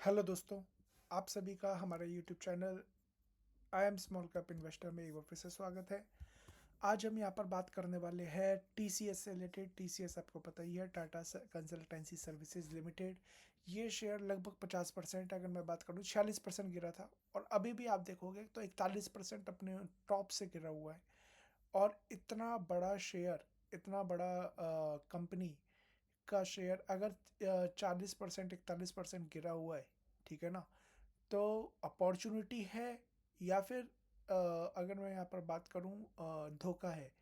Hello दोस्तों, आप सभी का हमारे YouTube channel I am small cap investor में एक बार फिर से स्वागत है। आज हम यहाँ पर बात करने वाले हैं टीसीएस से रिलेटेड। टीसीएस आपको पता ही है, टाटा कंसल्टेंसी सर्विसेज लिमिटेड। ये शेयर लगभग 50%, अगर मैं बात करूँ 46% गिरा था, और अभी भी आप देखोगे तो 41% अपने टॉप से गिरा हुआ है। और इतना बड़ा शेयर, इतना बड़ा कंपनी का शेयर अगर 40% 41% गिरा हुआ है, ठीक है ना, तो अपॉर्चुनिटी है या फिर अगर मैं यहाँ पर बात करूँ धोखा है।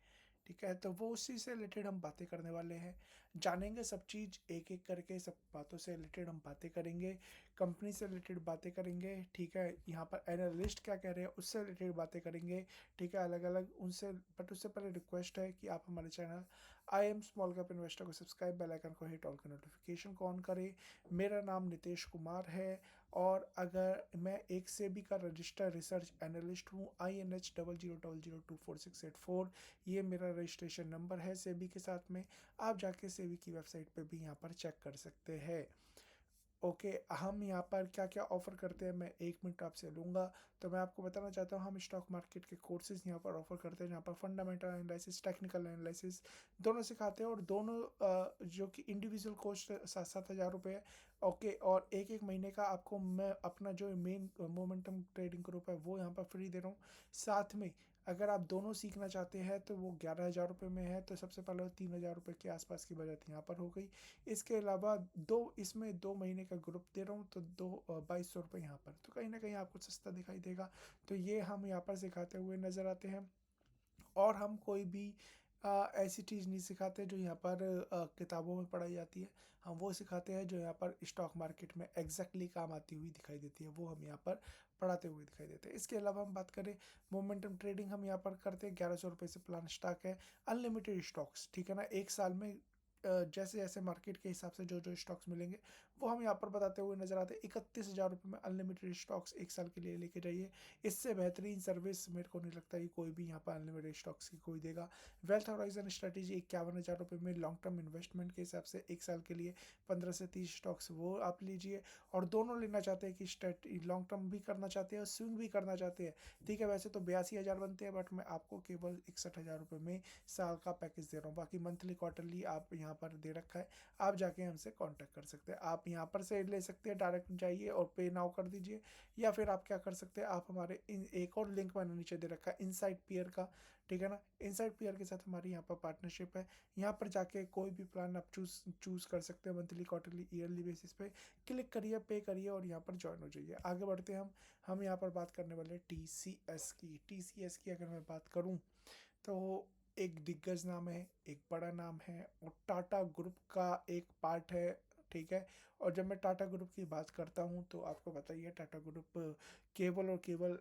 ठीक है, तो वो उसी से रिलेटेड हम बातें करने वाले हैं। जानेंगे सब चीज़ एक एक करके, सब बातों से रिलेटेड हम बातें करेंगे, कंपनी से रिलेटेड बातें करेंगे। ठीक है, यहाँ पर एनालिस्ट क्या कह रहे हैं उससे रिलेटेड बातें करेंगे। ठीक है, अलग अलग उनसे। बट उससे पहले रिक्वेस्ट है कि आप हमारे channel I am small cap investor को सब्सक्राइब, बेल आइकन को हिट, ऑल का नोटिफिकेशन को ऑन करें। मेरा नाम नितेश कुमार है, और अगर मैं एक सेबी का रजिस्टर्ड रिसर्च एनालिस्ट हूँ। INH00002468 ये मेरा रजिस्ट्रेशन नंबर है सेबी के साथ में। आप जाके सेबी की वेबसाइट पे भी यहाँ पर चेक कर सकते हैं। ओके, हम यहाँ पर क्या क्या ऑफर करते हैं मैं 1 मिनट आपसे लूँगा। तो मैं आपको बताना चाहता हूँ, हम स्टॉक मार्केट के कोर्सेज यहाँ पर ऑफर करते हैं, जहाँ पर फंडामेंटल एनालिसिस, टेक्निकल एनालिसिस दोनों सिखाते हैं। और दोनों जो कि इंडिविजुअल कॉस्ट 7,000 रुपये है। ओके, और एक एक महीने का आपको मैं अपना जो मेन मोमेंटम ट्रेडिंग ग्रुप है वो यहाँ पर फ्री दे रहा हूँ। साथ में अगर आप दोनों सीखना चाहते हैं तो वो 11,000 रुपये में है। तो सबसे पहले 3,000 रुपये के आसपास की बचत यहाँ पर हो गई। इसके अलावा इसमें 2 महीने का ग्रुप दे रहा हूँ, तो 2200 रुपये यहाँ पर, तो कहीं ना कहीं आपको सस्ता दिखाई देगा। तो ये हम यहाँ पर सिखाते हुए नज़र आते हैं। और हम कोई भी ऐसी चीज़ नहीं सिखाते जो यहाँ पर किताबों में पढ़ाई जाती है। हम वो सिखाते हैं जो यहाँ पर स्टॉक मार्केट में एग्जैक्टली काम आती हुई दिखाई देती है, वो हम यहाँ पर पढ़ाते हुए दिखाई देते हैं। इसके अलावा हम बात करें मोमेंटम ट्रेडिंग, हम यहाँ पर करते हैं। 1100 रुपये से प्लान स्टॉक है, अनलिमिटेड स्टॉक्स। ठीक है ना, एक साल में जैसे जैसे मार्केट के हिसाब से जो जो स्टॉक्स मिलेंगे वो हम यहाँ पर बताते हुए नजर आते हैं। 31,000 रुपये में अनलिमिटेड स्टॉक्स एक साल के लिए लेके जाइए। इससे बेहतरीन सर्विस मेरे को नहीं लगता कि कोई भी यहाँ पर अनलिमिटेड स्टॉक्स की कोई देगा। वेल्थ होराइजन स्ट्रेटेजी 51,000 रुपये में लॉन्ग टर्म इन्वेस्टमेंट के हिसाब से एक साल के लिए 15 से 30 स्टॉक्स वो आप लीजिए। और दोनों लेना चाहते हैं कि लॉन्ग टर्म भी करना चाहते हैं और स्विंग भी करना चाहते हैं। ठीक है, वैसे तो 82,000 बनते हैं, बट मैं आपको केवल 61,000 रुपये में साल का पैकेज दे रहा हूँ। बाकी मंथली क्वार्टरली आप यहाँ पर दे रखा है, आप जाके हमसे कांटेक्ट कर सकते हैं। आप यहाँ पर से ले सकते हैं, डायरेक्ट जाइए और पे नाउ कर दीजिए। या फिर आप क्या कर सकते हैं, आप हमारे एक और लिंक मैंने नीचे दे रखा है इनसाइड पीयर का। ठीक है ना, इनसाइड पीयर के साथ हमारी यहाँ पर पार्टनरशिप है। यहाँ पर जाके कोई भी प्लान आप चूज कर सकते हैं, मंथली क्वार्टरली ईयरली बेसिस पे। क्लिक करिए, पे करिए और यहाँ पर ज्वाइन हो जाइए। आगे बढ़ते हैं हम यहाँ पर बात करने वाले टीसीएस की। टीसीएस की अगर मैं बात करूँ तो एक दिग्गज नाम है, एक बड़ा नाम है, और टाटा ग्रुप का एक पार्ट है। ठीक है, और जब मैं टाटा ग्रुप की बात करता हूँ तो आपको बताइए, टाटा ग्रुप केवल और केवल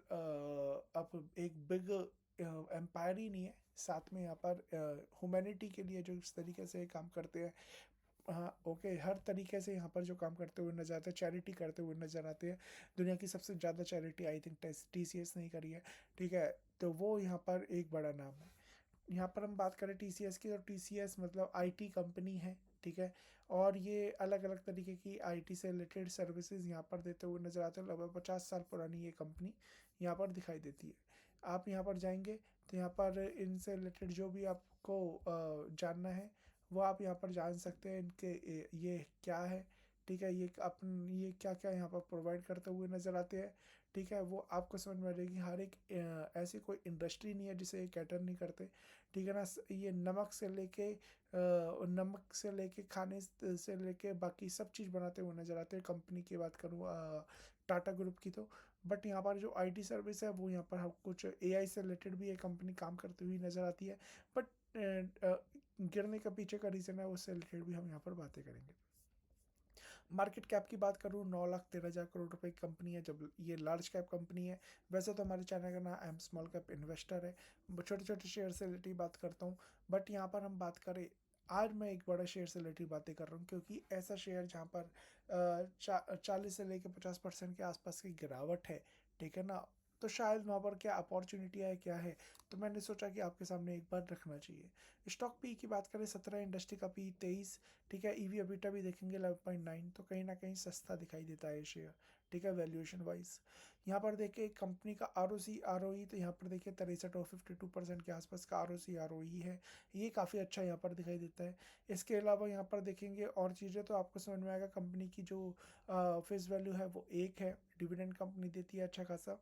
अब एक बिग एम्पायर ही नहीं है, साथ में यहाँ पर ह्यूमैनिटी के लिए जो इस तरीके से काम करते हैं। हाँ, ओके, हर तरीके से यहाँ पर जो काम करते हुए नजर आते हैं, चैरिटी करते हुए नजर आते हैं। दुनिया की सबसे ज़्यादा चैरिटी आई थिंक टीसीएस नहीं करी है। ठीक है, तो वो यहाँ पर एक बड़ा नाम है। यहाँ पर हम बात करें टीसीएस की, तो टीसीएस मतलब आईटी कंपनी है। ठीक है, और ये अलग अलग तरीके की आईटी से रिलेटेड सर्विसेज यहाँ पर देते हुए नजर आते हैं। लगभग 50 साल पुरानी ये कंपनी यहाँ पर दिखाई देती है। आप यहाँ पर जाएंगे तो यहाँ पर इनसे रिलेटेड जो भी आपको जानना है वो आप यहाँ पर जान सकते हैं। इनके ये क्या है, ठीक है, ये क्या क्या यहाँ पर प्रोवाइड करते हुए नज़र आते हैं। ठीक है, वो आपको समझ में आ जाएगी। हर एक ऐसी कोई इंडस्ट्री नहीं है जिसे ये कैटर नहीं करते। ठीक है ना, ये नमक से लेके खाने से लेके बाकी सब चीज़ बनाते हुए नज़र आते हैं। कंपनी की बात करूँ टाटा ग्रुप की, तो बट यहाँ पर जो आईटी सर्विस है वो यहाँ पर हम कुछ एआई से रिलेटेड भी ये कंपनी काम करती हुई नज़र आती है। बट गिरने का पीछे का रीज़न है, उससे रिलेटेड भी हम यहाँ पर बातें करेंगे। मार्केट कैप की बात करूँ, 9,13,000 करोड़ रुपए की कंपनी है, जब ये लार्ज कैप कंपनी है। वैसे तो हमारे चैनल का नाम I am small cap investor है, छोटे छोटे शेयर से रिलेटेड बात करता हूँ। बट यहाँ पर हम बात करें, आज मैं एक बड़ा शेयर से रिलेटेड बातें कर रहा हूँ, क्योंकि ऐसा शेयर जहाँ पर 40 से लेकर 50% के आसपास की गिरावट है। ठीक है ना, तो शायद वहाँ पर क्या अपॉर्चुनिटी है, क्या है। तो मैंने सोचा कि आपके सामने एक बार रखना चाहिए। स्टॉक पी की बात करें 17, इंडस्ट्री का पी 23, ठीक है। ईवी एबिटा भी देखेंगे 11.9, तो कहीं ना कहीं सस्ता दिखाई देता है शेयर, ठीक है, वैल्यूएशन वाइज। यहाँ पर देखिए कंपनी का आरओसी आरओई, तो यहाँ पर देखिए 63 और 52% के आसपास का आरओसी आरओई है, ये काफ़ी अच्छा यहाँ पर दिखाई देता है। इसके अलावा यहाँ पर देखेंगे और चीज़ें तो आपको समझ में आएगा। कंपनी की जो फेस वैल्यू है वो 1 है, डिविडेंड कंपनी देती है अच्छा खासा।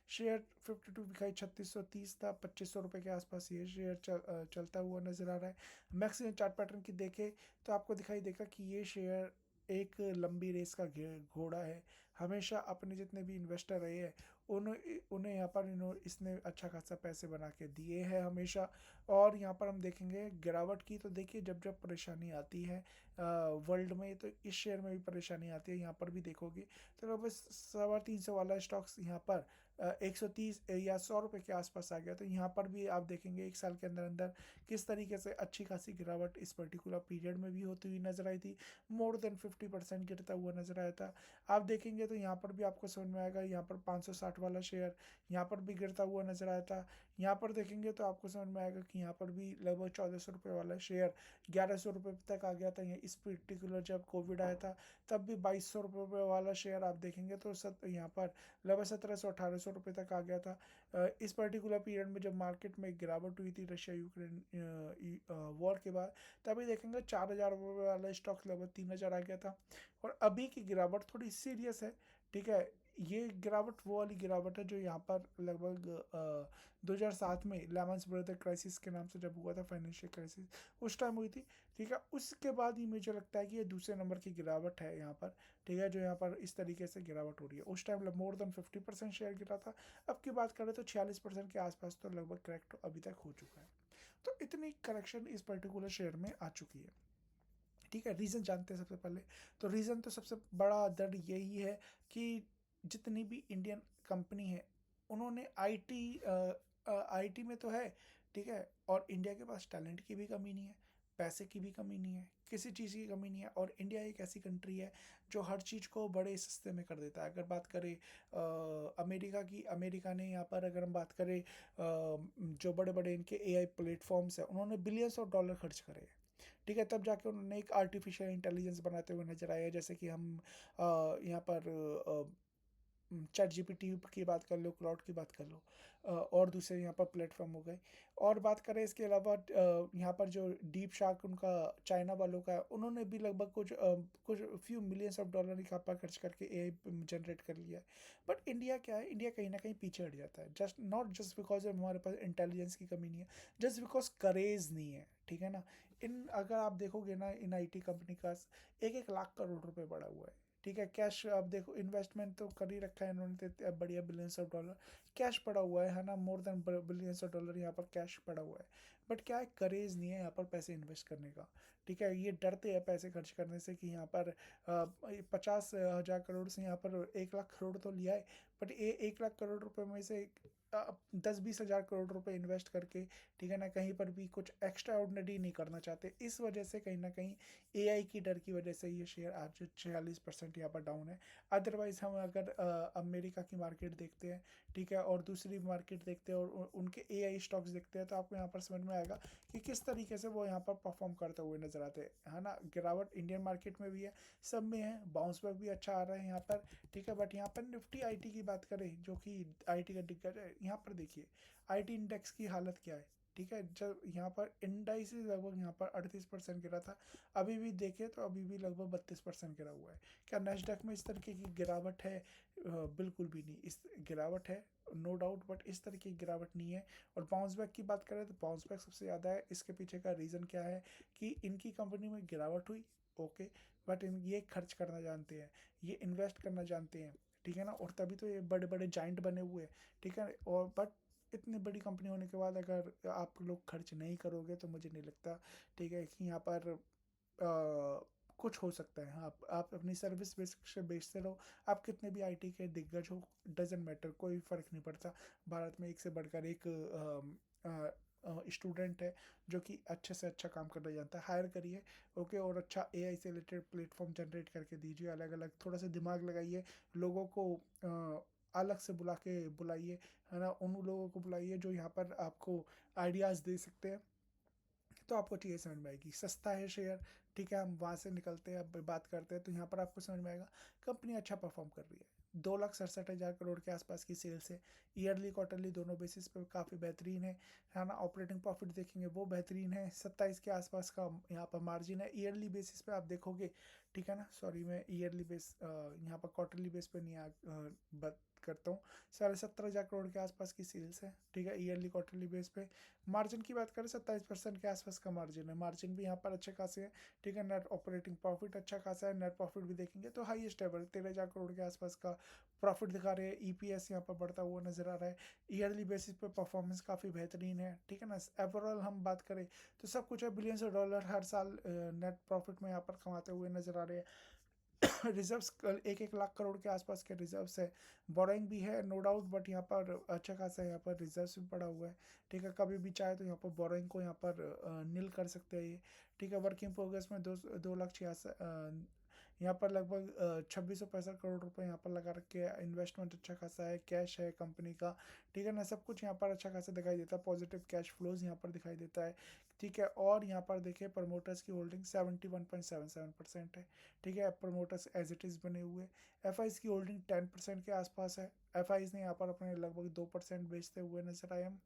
शेयर 52 बिकाई 3630 था, 2500 रुपये के आसपास ये शेयर चलता हुआ नजर आ रहा है। मैक्सिमम चार्ट पैटर्न की देखें तो आपको दिखाई देगा कि ये शेयर एक लंबी रेस का घोड़ा है। हमेशा अपने जितने भी इन्वेस्टर रहे हैं उन्हें यहाँ पर इसने अच्छा खासा पैसे बना के दिए हैं हमेशा। और यहाँ पर हम देखेंगे गिरावट की, तो देखिए जब जब परेशानी आती है वर्ल्ड में, तो इस शेयर में भी परेशानी आती है। यहाँ पर भी देखोगे तो लगभग 350 वाला स्टॉक्स यहाँ पर 130 या 100 रुपये के आसपास आ गया। तो यहाँ पर भी आप देखेंगे 1 साल के अंदर अंदर किस तरीके से अच्छी खासी गिरावट इस पर्टिकुलर पीरियड में भी होती हुई नजर आई थी। मोर देन 50% गिरता हुआ नजर आया था। आप देखेंगे तो यहाँ पर भी आपको समझ में आएगा, यहाँ पर 560 वाला शेयर यहाँ पर भी गिरता हुआ नजर आया था। यहाँ पर देखेंगे तो आपको समझ में आएगा कि यहाँ पर भी लगभग 1400 रुपये वाला शेयर 1100 रुपये तक आ गया था। इस पर्टिकुलर जब कोविड आया था तब भी 2200 रुपये वाला शेयर आप देखेंगे तो यहाँ पर लगभग 1700 1800 रुपये तक आ गया था। इस पर्टिकुलर पीरियड में जब मार्केट में गिरावट हुई थी रशिया यूक्रेन वॉर के बाद, तभी देखेंगे 4000 रुपये वाला स्टॉक लगभग 3000 आ गया था। और अभी की गिरावट थोड़ी सीरियस है, ठीक है। ये गिरावट वो वाली गिरावट है जो यहाँ पर लगभग 2007 में लेमन ब्रदर क्राइसिस के नाम से जब हुआ था, फाइनेंशियल क्राइसिस उस टाइम हुई थी, ठीक है। उसके बाद ही मुझे लगता है कि ये दूसरे नंबर की गिरावट है यहाँ पर, ठीक है, जो यहाँ पर इस तरीके से गिरावट हो रही है। उस टाइम मोर देन 50% शेयर गिरा था। अब की बात करें तो 46% के आसपास तो लगभग करेक्ट अभी तक हो चुका है। तो इतनी करेक्शन इस पर्टिकुलर शेयर में आ चुकी है, ठीक है। रीज़न जानते हैं सबसे पहले, तो रीज़न तो सबसे बड़ा दर्द यही है कि जितनी भी इंडियन कंपनी है उन्होंने आईटी में तो है, ठीक है, और इंडिया के पास टैलेंट की भी कमी नहीं है, पैसे की भी कमी नहीं है, किसी चीज़ की कमी नहीं है। और इंडिया एक ऐसी कंट्री है जो हर चीज़ को बड़े सस्ते में कर देता है। अगर बात करें अमेरिका की, अमेरिका ने यहाँ पर अगर हम बात करें जो बड़े बड़े इनके एआई प्लेटफॉर्म्स हैं उन्होंने बिलियंस ऑफ डॉलर खर्च करे हैं, ठीक है। तब जाके उन्होंने एक आर्टिफिशियल इंटेलिजेंस बनाते हुए नजर आया। जैसे कि हम यहाँ पर चैट जीपीटी की बात कर लो, क्लाउड की बात कर लो, और दूसरे यहाँ पर प्लेटफॉर्म हो गए। और बात करें इसके अलावा यहाँ पर जो डीप शार्क उनका चाइना वालों का, उन्होंने भी लगभग कुछ फ्यू मिलियंस ऑफ डॉलर यहाँ पर खर्च करके एआई जनरेट कर लिया है। बट इंडिया क्या है, इंडिया कहीं ना कहीं पीछे हट जाता है, जस्ट नॉट जस्ट बिकॉज हमारे पास इंटेलिजेंस की कमी नहीं है, जस्ट बिकॉज करेज नहीं है, ठीक है ना। इन अगर आप देखोगे ना इन आईटी कंपनी का 1-1 लाख करोड़ रुपए बढ़ा हुआ है, ठीक है। कैश आप देखो, इन्वेस्टमेंट तो कर ही रखा है इन्होंने, बढ़िया बिलियंस ऑफ डॉलर कैश पड़ा हुआ है ना, more than billions of dollar यहाँ पर कैश पड़ा हुआ है। बट क्या है, करेज नहीं है यहाँ पर पैसे इन्वेस्ट करने का, ठीक है। ये डरते हैं पैसे खर्च करने से कि यहाँ पर 50,000 करोड़ से यहाँ पर 1 लाख करोड़ तो लिया है, बट ये 1 लाख करोड़ रुपए में से 10-20 हज़ार करोड़ रुपए इन्वेस्ट करके, ठीक है ना, कहीं पर भी कुछ एक्स्ट्रा ऑर्डिनरी नहीं करना चाहते। इस वजह से कहीं ना कहीं एआई की डर की वजह से ये शेयर आज 46% यहाँ पर डाउन है। अदरवाइज हम अगर अमेरिका की मार्केट देखते हैं, ठीक है, और दूसरी मार्केट देखते हैं और उनके एआई स्टॉक्स देखते हैं, तो आपको यहाँ पर समझ में आएगा कि किस तरीके से वो यहाँ पर परफॉर्म करते हुए नजर आते हैं, है ना। गिरावट इंडियन मार्केट में भी है, सब में है, बाउंस बैक भी अच्छा आ रहा है यहाँ पर, ठीक है। बट यहाँ पर निफ्टी आईटी की बात करें जो कि आईटी का दिग्गज है, यहाँ पर देखिए आईटी इंडेक्स की हालत क्या है, ठीक है। जब यहाँ पर इंडाइसिस लगभग यहाँ पर 38% गिरा था, अभी भी देखें तो अभी भी लगभग 32% गिरा हुआ है। क्या नेस्डैक में इस तरीके की गिरावट है? बिल्कुल भी नहीं, इस गिरावट है नो डाउट, बट इस तरह की गिरावट नहीं है। और बाउंस बैक की बात करें तो बाउंस बैक सबसे ज़्यादा है। इसके पीछे का रीज़न क्या है कि इनकी कंपनी में गिरावट हुई, ओके, बट ये खर्च करना जानते हैं, ये इन्वेस्ट करना जानते हैं, ठीक है ना। और तभी तो ये बड़े बड़े जाइंट बने हुए हैं, ठीक है। और बट इतनी बड़ी कंपनी होने के बाद अगर आप लोग खर्च नहीं करोगे तो मुझे नहीं लगता, ठीक है, कि यहाँ पर कुछ हो सकता है। हाँ, आप अपनी सर्विस बेचते रहो, आप कितने भी आईटी के दिग्गज हो, डजेंट मैटर, कोई फ़र्क नहीं पड़ता। भारत में एक से बढ़कर एक स्टूडेंट है जो कि अच्छे से अच्छा काम करना जानता है, हायर करिए, ओके। और अच्छा एआई से रिलेटेड प्लेटफॉर्म जनरेट करके दीजिए, अलग अलग थोड़ा सा दिमाग लगाइए, लोगों को अलग से बुलाइए, है ना, उन लोगों को बुलाइए जो यहाँ पर आपको आइडियाज़ दे सकते हैं, तो आपको चीज़ें समझ में आएगी। सस्ता है शेयर, ठीक है, हम वहाँ से निकलते हैं, अब बात करते हैं, तो यहाँ पर आपको समझ में आएगा कंपनी अच्छा परफॉर्म कर रही है। 2,67,000 करोड़ के आसपास की सेल्स है, ईयरली क्वार्टरली दोनों बेसिस पे काफ़ी बेहतरीन है ना। ऑपरेटिंग प्रॉफिट देखेंगे वो बेहतरीन है, 27 के आसपास का यहाँ पर मार्जिन है। ईयरली बेसिस पे आप देखोगे, ठीक है ना, सॉरी मैं ईयरली बेस यहाँ पर क्वार्टरली बेस पे नहीं बात करता हूँ। 17,500 करोड़ के आसपास की सेल्स है, ठीक है, ईयरली क्वार्टरली बेस पे। मार्जिन की बात करें 27% के आसपास का मार्जिन है, मार्जिन भी यहाँ पर अच्छे खासे है, ठीक है। नेट ऑपरेटिंग प्रॉफिट अच्छा खासा है, नेट प्रॉफिट भी देखेंगे तो हाईएस्ट लेवल 13,000 करोड़ के आसपास का प्रॉफिट दिखा रहे हैं। ईपीएस यहाँ पर बढ़ता हुआ नजर आ रहा है, ईयरली बेसिस पे परफॉर्मेंस काफ़ी बेहतरीन है, ठीक है ना। ओवरऑल हम बात करें तो सब कुछ है, बिलियंस ऑफ डॉलर हर साल नेट प्रॉफिट में यहाँ पर कमाते हुए नजर आ रहे हैं। रिजर्व्स 1-1 लाख करोड़ के आसपास के रिजर्व्स है, बोरोइंग भी है नो डाउट, बट यहाँ पर अच्छा खासा यहाँ पर रिजर्व्स भी पड़ा हुआ है, ठीक है। कभी भी चाहे तो यहाँ पर बोरोइंग को यहाँ पर नील कर सकते हैं ये, ठीक है। वर्किंग प्रोग्रेस में 2 लाख 66 यहाँ पर लगभग 2665 करोड़ रुपए यहाँ पर लगा रखे हैं। इन्वेस्टमेंट अच्छा खासा है, कैश है कंपनी का, ठीक है ना। सब कुछ यहाँ पर अच्छा खासा दिखाई देता है, पॉजिटिव कैश फ्लोज यहाँ पर दिखाई देता है, ठीक है। और यहाँ पर देखिए प्रमोटर्स की होल्डिंग 71.77% है, ठीक है। प्रमोटर्स एज इट इज़ बने हुए। एफ की होल्डिंग 10% के आसपास है, एफ ने यहाँ पर अपने लगभग 2% बेचते हुए नजर आए हम।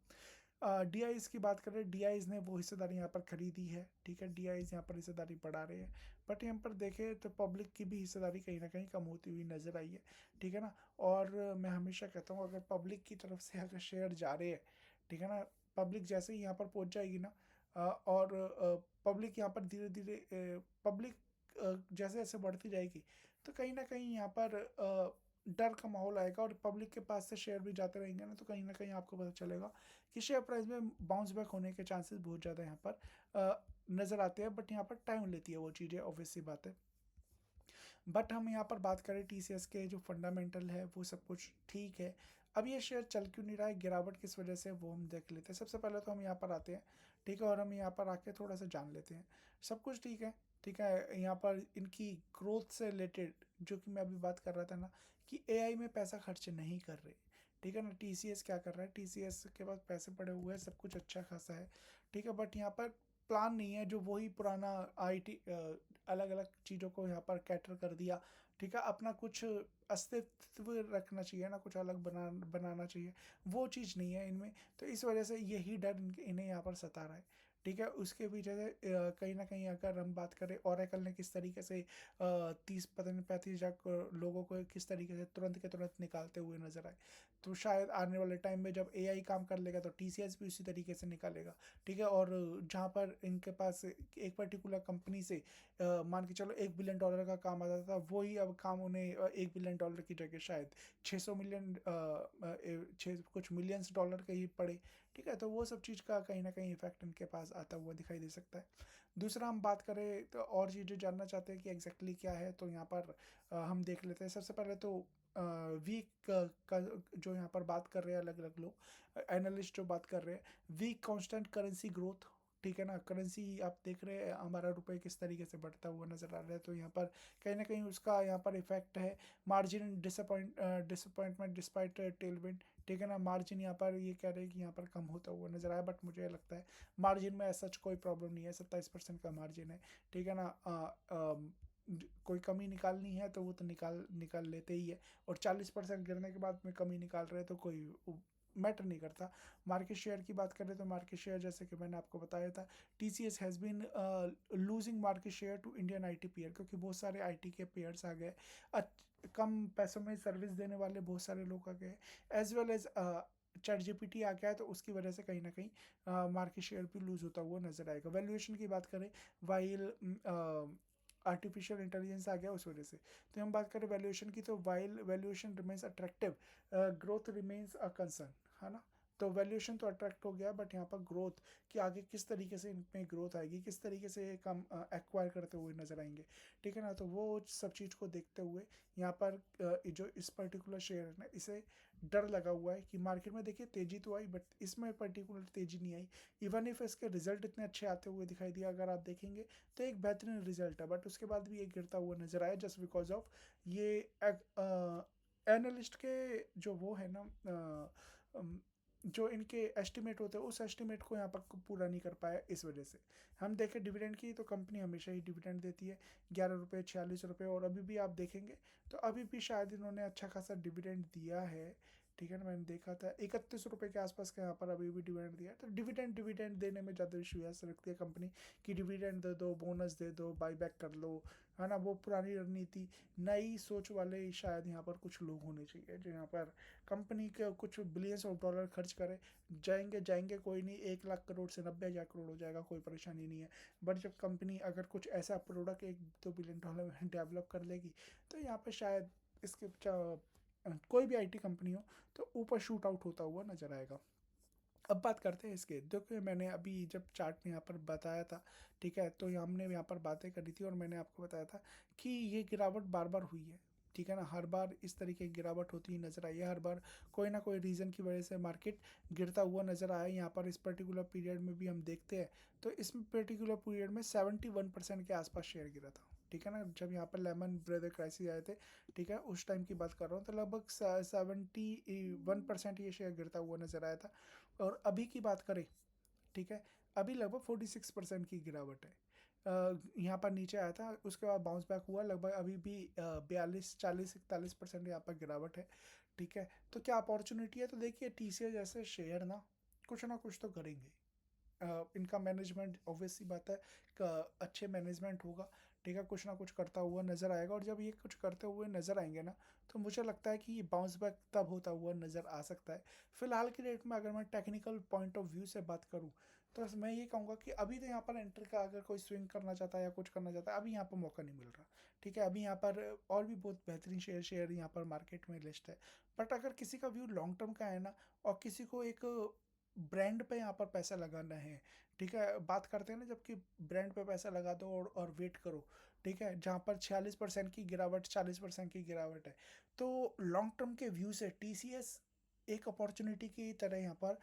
डी की बात करें, डी ने वो हिस्सेदारी यहाँ पर खरीदी है, ठीक है, डी यहाँ पर हिस्सेदारी बढ़ा रहे हैं, बट यहाँ पर देखें तो पब्लिक की भी हिस्सेदारी कहीं ना कहीं कम होती हुई नजर आई है, ठीक है ना। और मैं हमेशा कहता हूँ अगर पब्लिक की तरफ से अगर शेयर जा रहे हैं, ठीक है ना, पब्लिक जैसे ही यहाँ पर पहुँच जाएगी ना, और पब्लिक यहाँ पर धीरे धीरे पब्लिक जैसे जैसे बढ़ती जाएगी तो कहीं ना कहीं यहाँ पर डर का माहौल आएगा, और पब्लिक के पास से शेयर भी जाते रहेंगे ना, तो कहीं ना कहीं आपको पता चलेगा कि शेयर प्राइस में बाउंस बैक होने के चांसेस बहुत ज़्यादा यहाँ पर नज़र आते हैं, बट यहाँ पर टाइम लेती है वो चीज़ें, ऑब्वियस सी बात है। बट हम यहाँ पर बात करें टीसीएस के जो फंडामेंटल है वो सब कुछ ठीक है। अब ये शेयर चल क्यों नहीं रहा है, गिरावट किस वजह से, वो हम देख लेते हैं। सबसे पहले तो हम यहाँ पर आते हैं, ठीक है, और हम यहाँ पर आके थोड़ा सा जान लेते हैं। सब कुछ ठीक है, ठीक है। यहाँ पर इनकी ग्रोथ से रिलेटेड जो कि मैं अभी बात कर रहा था ना, कि एआई में पैसा खर्च नहीं कर रहे, ठीक है ना। टीसीएस क्या कर रहा है, टीसीएस के पास पैसे पड़े हुए हैं, सब कुछ अच्छा खासा है, ठीक है, बट यहाँ पर प्लान नहीं है, जो वही पुराना आईटी अलग अलग चीज़ों को यहाँ पर कैटर कर दिया, ठीक है। अपना कुछ अस्तित्व रखना चाहिए ना, कुछ अलग बनाना चाहिए, वो चीज़ नहीं है इनमें, तो इस वजह से यही डर इन्हें यहाँ पर सता रहा है, ठीक है। उसके पीछे से कहीं ना कहीं अगर हम बात करें ओरेकल ने किस तरीके से 30 पता नहीं 35 हजार लोगों को किस तरीके से तुरंत के तुरंत निकालते हुए नजर आए, तो शायद आने वाले टाइम में जब एआई काम कर लेगा तो टीसीएस भी उसी तरीके से निकालेगा, ठीक है। और जहाँ पर इनके पास एक पर्टिकुलर कंपनी से मान के चलो $1 बिलियन का काम आता था, वही अब काम उन्हें $1 बिलियन की जगह शायद 600 मिलियन कुछ मिलियंस डॉलर के ही पड़े, ठीक है। तो वो सब चीज़ का कहीं ना कहीं इफेक्ट इनके पास आता हुआ दिखाई दे सकता है। दूसरा हम बात करें तो और चीज़ें जानना चाहते हैं कि एग्जैक्टली क्या है, तो यहाँ पर हम देख लेते हैं। सबसे पहले तो वीक का जो यहाँ पर बात कर रहे हैं अलग अलग लोग, एनालिस्ट जो बात कर रहे हैं, वीक कांस्टेंट करेंसी ग्रोथ, ठीक है ना। करेंसी आप देख रहे हैं हमारा रुपए किस तरीके से बढ़ता हुआ नजर आ रहा है, तो यहाँ पर कहीं ना कहीं उसका यहाँ पर इफेक्ट है। मार्जिन डिसअपॉइंटमेंट डिस्पाइट टेलविंड, ठीक है ना। मार्जिन यहाँ पर ये कह रहे हैं कि यहाँ पर कम होता हुआ नजर आया, बट मुझे लगता है मार्जिन में ऐसा कोई प्रॉब्लम नहीं है, 27% का मार्जिन है, ठीक है ना। कोई कमी निकालनी है तो वो तो निकाल लेते ही है, और 40% गिरने के बाद में कमी निकाल रहे हैं तो कोई मैटर नहीं करता। मार्केट शेयर की बात करें तो मार्केट शेयर जैसे कि मैंने आपको बताया था, TCS has been losing market share to Indian IT peer, क्योंकि बहुत सारे आईटी के पेयर्स आ गए, कम पैसों में सर्विस देने वाले बहुत सारे लोग आ गए, as well as ChatGPT आ गया है, तो उसकी वजह से कहीं ना कहीं मार्केट शेयर भी लूज होता हुआ नजर आएगा। वैल्यूएशन की बात करें, वाइल आर्टिफिशियल इंटेलिजेंस आ गया उस वजह से, तो हम बात करें वैल्यूएशन की, तो while valuation remains attractive, growth remains a concern, है ना। तो वैल्यूएशन तो अट्रैक्ट हो गया, बट यहाँ पर ग्रोथ कि आगे किस तरीके से इनमें ग्रोथ आएगी, किस तरीके से कम एक्वायर करते हुए नजर आएंगे, ठीक है ना। तो वो सब चीज़ को देखते हुए यहाँ पर जो इस पर्टिकुलर शेयर है ना, इसे डर लगा हुआ है कि मार्केट में देखिए तेजी तो आई, बट इसमें पर्टिकुलर तेजी नहीं आई। इवन इफ इसके रिजल्ट इतने अच्छे आते हुए दिखाई दिया, अगर आप देखेंगे तो एक बेहतरीन रिजल्ट है, बट उसके बाद भी ये गिरता हुआ नजर आया, जस्ट बिकॉज ऑफ ये एनालिस्ट के जो वो है ना, जो इनके एस्टिमेट होते हैं उस एस्टिमेट को यहाँ पर पूरा नहीं कर पाया। इस वजह से हम देखें डिविडेंड की, तो कंपनी हमेशा ही डिविडेंड देती है 11 रुपये, 46 रुपये, और अभी भी आप देखेंगे तो अभी भी शायद इन्होंने अच्छा खासा डिविडेंड दिया है। ठीक है ना, मैंने देखा था 31 रुपये के आसपास का यहाँ पर अभी भी डिविडेंड दिया है। तो डिविडेंड डिविडेंड देने में ज़्यादा विश्वास रखती है कंपनी कि डिविडेंड दे दो, बोनस दे दो, बाईबैक कर लो, है ना। वो पुरानी रणनीति, नई सोच वाले शायद यहाँ पर कुछ लोग होने चाहिए जो यहाँ पर कंपनी के कुछ बिलियंस ऑफ डॉलर खर्च करें। जाएंगे जाएंगे कोई नहीं, 1 लाख करोड़ से 90,000 करोड़ हो जाएगा, कोई परेशानी नहीं है। बट जब कंपनी अगर कुछ ऐसा प्रोडक्ट 1-2 बिलियन डॉलर में डेवलप कर लेगी, तो यहाँ पर शायद इसके कोई भी आईटी कंपनी हो तो ऊपर शूट आउट होता हुआ नजर आएगा। अब बात करते हैं इसके। देखो मैंने अभी जब चार्ट में यहाँ पर बताया था, ठीक है, तो हमने यहाँ पर बातें करी थी और मैंने आपको बताया था कि ये गिरावट बार बार हुई है। ठीक है ना, हर बार इस तरीके की गिरावट होती ही नजर आई है। हर बार कोई ना कोई रीज़न की वजह से मार्केट गिरता हुआ नजर आया। यहाँ पर इस पर्टिकुलर पीरियड में भी हम देखते हैं तो इस पर्टिकुलर पीरियड में 71% के आसपास शेयर गिरा था। ठीक है ना, जब यहाँ पर लेमन ब्रदर क्राइसिस आए थे, ठीक है, उस टाइम की बात कर रहा हूँ, तो लगभग 71% ये शेयर गिरता हुआ नजर आया था। और अभी की बात करें, ठीक है, अभी लगभग 46% की गिरावट है। यहाँ पर नीचे आया था, उसके बाद बाउंस बैक हुआ, लगभग अभी भी 42, 40, 41% यहाँ पर गिरावट है। ठीक है, तो क्या अपॉर्चुनिटी है? तो देखिए TCS जैसे शेयर ना कुछ तो करेंगे। इनका मैनेजमेंट ऑब्वियस सी बात है, अच्छे मैनेजमेंट होगा, ठीक है, कुछ ना कुछ करता हुआ नज़र आएगा। और जब ये कुछ करते हुए नज़र आएंगे ना, तो मुझे लगता है कि ये बाउंस बैक तब होता हुआ नज़र आ सकता है। फिलहाल की डेट में अगर मैं टेक्निकल पॉइंट ऑफ व्यू से बात करूँ, तो मैं ये कहूँगा कि अभी तो यहाँ पर एंटर का अगर कोई स्विंग करना चाहता है या कुछ करना चाहता है, अभी यहाँ पर मौका नहीं मिल रहा। ठीक है, अभी यहाँ पर और भी बहुत बेहतरीन शेयर शेयर यहाँ पर मार्केट में लिस्ट है। बट अगर किसी का व्यू लॉन्ग टर्म का है ना, और किसी को एक ब्रांड पे यहाँ पर पैसा लगाना है, ठीक है, बात करते हैं ना, जबकि ब्रांड पे पैसा लगा दो और वेट करो, ठीक है, जहाँ पर 46% की गिरावट, 40% की गिरावट है, तो लॉन्ग टर्म के व्यू से TCS एक अपॉर्चुनिटी की तरह यहाँ पर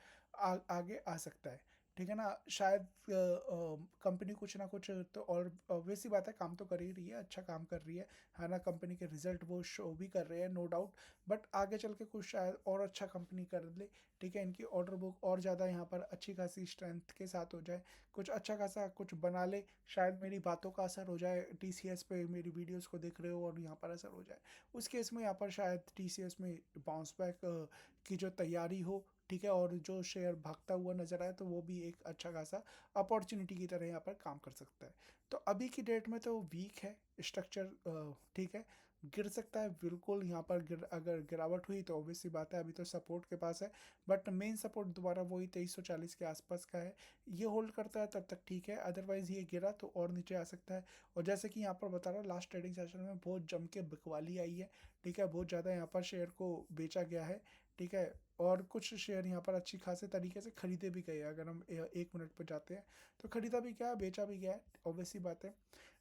आगे आ सकता है। ठीक है ना, शायद कंपनी कुछ ना कुछ तो, और ऑब्वियस सी बात है, काम तो कर ही रही है, अच्छा काम कर रही है ना, कंपनी के रिजल्ट वो शो भी कर रहे हैं, नो डाउट। बट आगे चल के कुछ शायद और अच्छा कंपनी कर ले, ठीक है, इनकी ऑर्डर बुक और ज़्यादा यहाँ पर अच्छी खासी स्ट्रेंथ के साथ हो जाए, कुछ अच्छा खासा कुछ बना ले, शायद मेरी बातों का असर हो जाए, TCS पे मेरी वीडियोस को देख रहे हो और यहाँ पर असर हो जाए, उस केस में यहाँ पर शायद TCS में बाउंस बैक की जो तैयारी हो, ठीक है, और जो शेयर भागता हुआ नजर आए, तो वो भी एक अच्छा खासा अपॉर्चुनिटी की तरह यहाँ पर काम कर सकता है। तो अभी की डेट में तो वीक है स्ट्रक्चर, ठीक है, गिर सकता है बिल्कुल। यहाँ पर अगर गिरावट हुई तो ऑब्वियस सी बात है, अभी तो सपोर्ट के पास है, बट मेन सपोर्ट दोबारा वही 2340 के आसपास का है। ये होल्ड करता है तब तक ठीक है, अदरवाइज ये गिरा तो और नीचे आ सकता है। और जैसे कि यहाँ पर बता रहा हूँ, लास्ट ट्रेडिंग सेशन में बहुत जम के बिकवाली आई है, ठीक है, बहुत ज़्यादा यहाँ पर शेयर को बेचा गया है, ठीक है, और कुछ शेयर यहाँ पर अच्छी खासे तरीके से खरीदे भी गए। अगर हम 1 मिनट पर जाते हैं तो खरीदा भी गया है, बेचा भी गया है, ऑब्वियस सी बात है।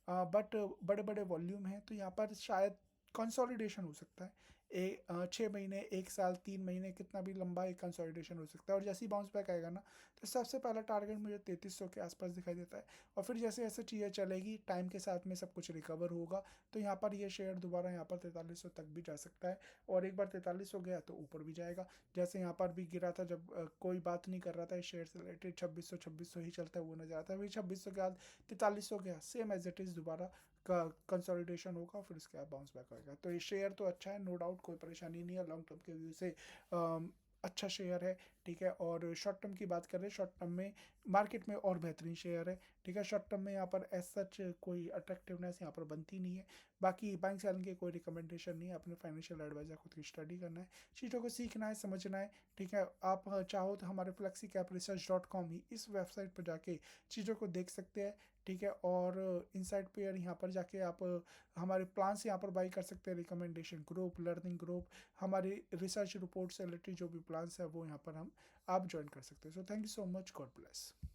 बट बड़े बड़े वॉल्यूम है, तो यहाँ पर शायद कंसोलिडेशन हो सकता है। 6 महीने, 1 साल, 3 महीने, कितना भी लंबा एक कंसोलिडेशन हो सकता है। और जैसे ही बाउंस बैक आएगा ना, तो सबसे पहला टारगेट मुझे 3300 के आसपास दिखाई देता है। और फिर जैसे जैसे चीज़ें चलेगी, टाइम के साथ में सब कुछ रिकवर होगा, तो यहाँ पर ये शेयर दोबारा यहाँ पर 4300 तक भी जा सकता है। और एक बार 43 हो गया तो ऊपर भी जाएगा। जैसे यहाँ पर भी गिरा था, जब कोई बात नहीं कर रहा था इस शेयर से रिलेटेड, 2600 ही चलता हुआ नजर आता है। वही 2600 के बाद 4300 गया, सेम एज इट इज़ दोबारा का कंसोलिडेशन होगा, फिर उसके बाद बाउंस बैक होगा। तो ये शेयर तो अच्छा है, नो डाउट, कोई परेशानी नहीं है, लॉन्ग टर्म के व्यू से अच्छा शेयर है, ठीक है। और शॉर्ट टर्म की बात करें, शॉर्ट टर्म में मार्केट में और बेहतरीन शेयर है, ठीक है। शॉर्ट टर्म में यहाँ पर एज सच कोई अट्रैक्टिवनेस यहाँ पर बनती नहीं है। बाकी बाइंग सेलिंग के कोई रिकमेंडेशन नहीं है, अपने फाइनेंशियल एडवाइजर खुद की स्टडी करना है, चीज़ों को सीखना है, समझना है, ठीक है। आप चाहो तो हमारे flexicapresearch.com ही इस वेबसाइट पर जाके चीज़ों को देख सकते हैं, ठीक है। और इनसाइड पेयर यहाँ पर जाके आप हमारे प्लान से यहाँ पर बाई कर सकते हैं, रिकमेंडेशन ग्रुप, लर्निंग ग्रुप, हमारी रिसर्च रिपोर्ट से रिलेटेड जो भी प्लान्स है वो यहाँ पर आप ज्वाइन कर सकते हैं। So thank you so much, God bless.